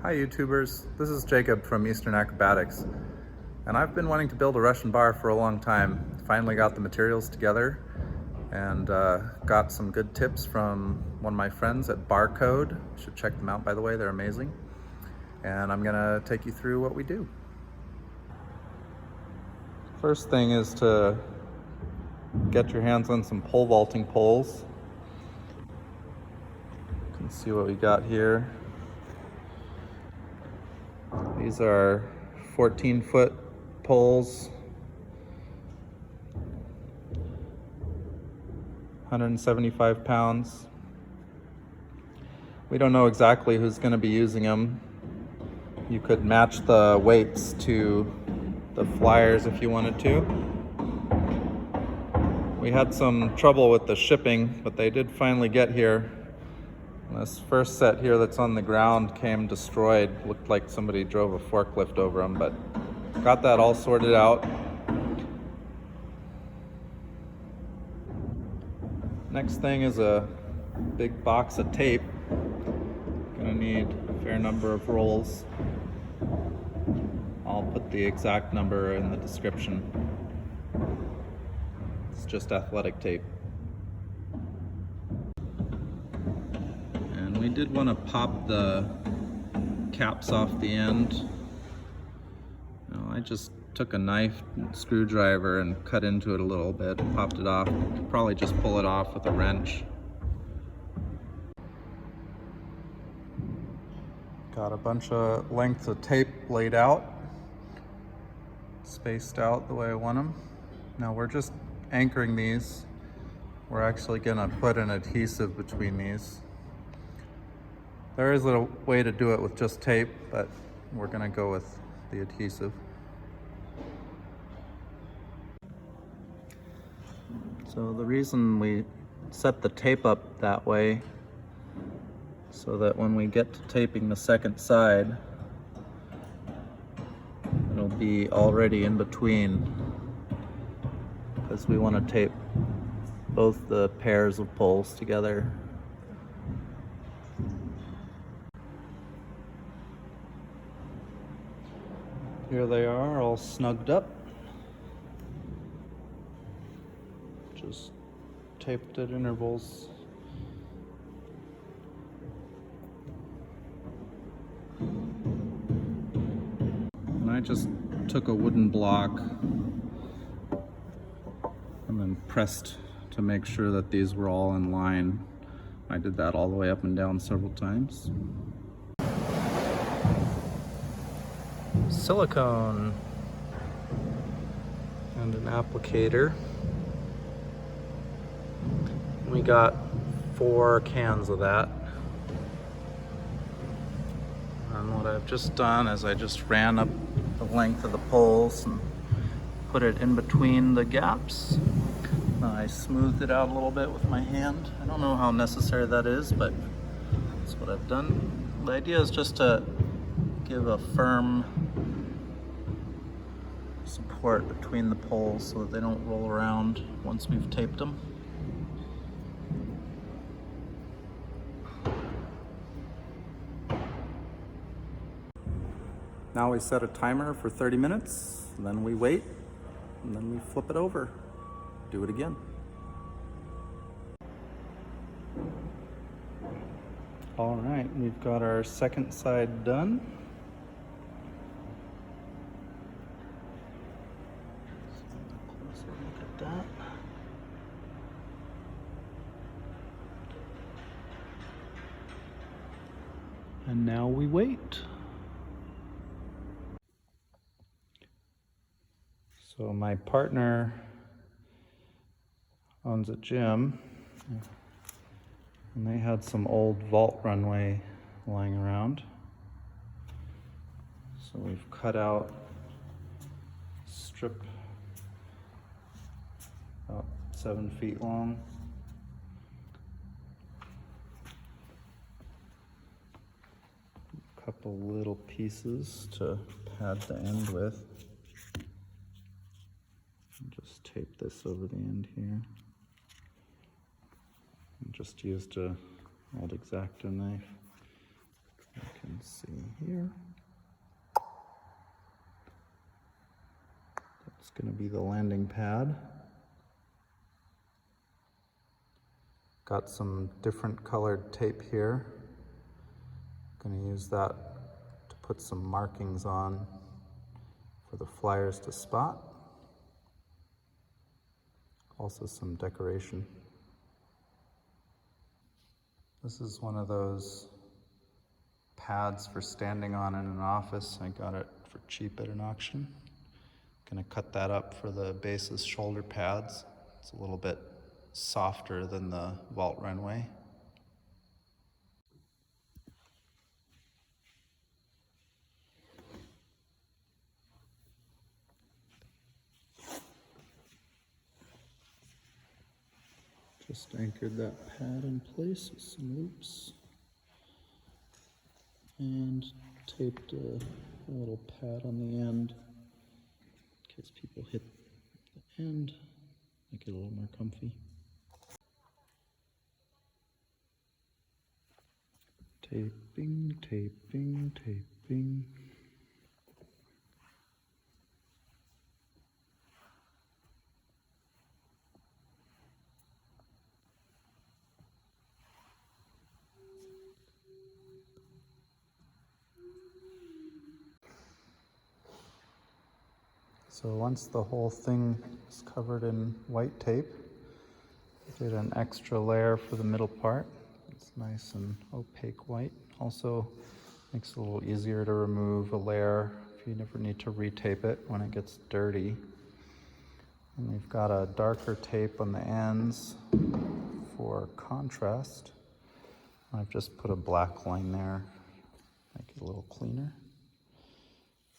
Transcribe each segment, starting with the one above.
Hi YouTubers, this is Jacob from Eastern Acrobatics, and I've been wanting to build a Russian bar for a long time. Finally got the materials together and got some good tips from one of my friends at Barcode. You should check them out, by the way, they're amazing. And I'm gonna take you through what we do. First thing is to get your hands on some pole vaulting poles. You can see what we got here. These are 14-foot poles, 175 pounds. We don't know exactly who's going to be using them. You could match the weights to the flyers if you wanted to. We had some trouble with the shipping, but they did finally get here. This first set here that's on the ground came destroyed. Looked like somebody drove a forklift over them, but got that all sorted out. Next thing is a big box of tape. Gonna need a fair number of rolls. I'll put the exact number in the description. It's just athletic tape. And we did want to pop the caps off the end. I just took a knife and screwdriver and cut into it a little bit, popped it off. Could probably just pull it off with a wrench. Got a bunch of lengths of tape laid out, spaced out the way I want them. Now we're just anchoring these. We're actually gonna put an adhesive between these. There is a way to do it with just tape, but we're gonna go with the adhesive. So the reason we set the tape up that way, so that when we get to taping the second side, it'll be already in between, because we want to tape both the pairs of poles together. Here they are, all snugged up. Just taped at intervals. And I just took a wooden block and then pressed to make sure that these were all in line. I did that all the way up and down several times. Silicone and an applicator. We got 4 cans of that. And what I've just done is I just ran up the length of the poles and put it in between the gaps. I smoothed it out a little bit with my hand. I don't know how necessary that is, but that's what I've done. The idea is just to give a firm support between the poles so that they don't roll around once we've taped them. Now we set a timer for 30 minutes, then we wait, and then we flip it over. Do it again. All right, we've got our second side done. Closer look at that. And now we wait. So my partner owns a gym, and they had some old vault runway lying around. So we've cut out a strip about 7 feet long. A couple little pieces to pad the end with. Just tape this over the end here. And just used a old X-Acto knife. Okay. can see here. That's going to be the landing pad. Got some different colored tape here. Going to use that to put some markings on for the flyers to spot. Also some decoration. This is one of those pads for standing on in an office. I got it for cheap at an auction. Gonna cut that up for the base's shoulder pads. It's a little bit softer than the vault runway. Just anchored that pad in place with some loops and taped a little pad on the end in case people hit the end, make it a little more comfy. Taping, taping, taping. So once the whole thing is covered in white tape, I did an extra layer for the middle part. It's nice and opaque white. Also makes it a little easier to remove a layer if you never need to retape it when it gets dirty. And we've got a darker tape on the ends for contrast. I've just put a black line there, make it a little cleaner.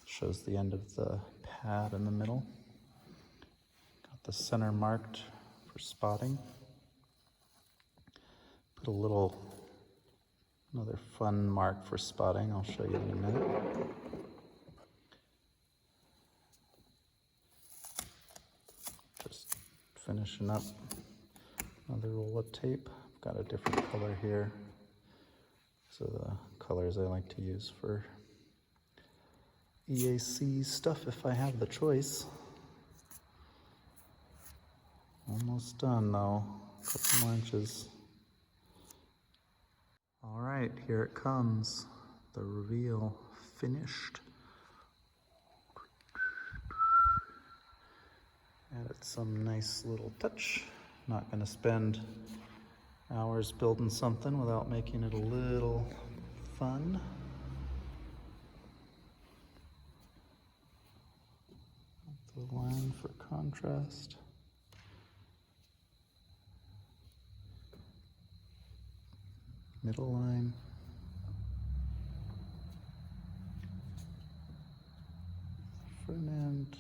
Shows the end of the pad in the middle. Got the center marked for spotting. Put another fun mark for spotting. I'll show you in a minute. Just finishing up another roll of tape. I've got a different color here. So the colors I like to use for EAC stuff if I have the choice. Almost done though, a couple more inches. All right, here it comes, the reveal finished. Added some nice little touch. Not gonna spend hours building something without making it a little fun. The line for contrast. Middle line. Front end.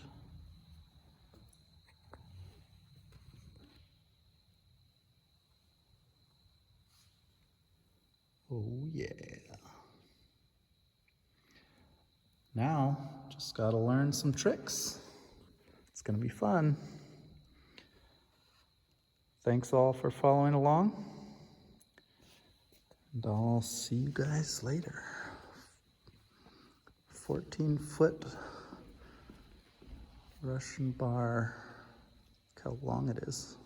Oh yeah. Now, just gotta learn some tricks. It's gonna be fun. Thanks all for following along. And I'll see you guys later. 14-foot Russian bar. Look how long it is.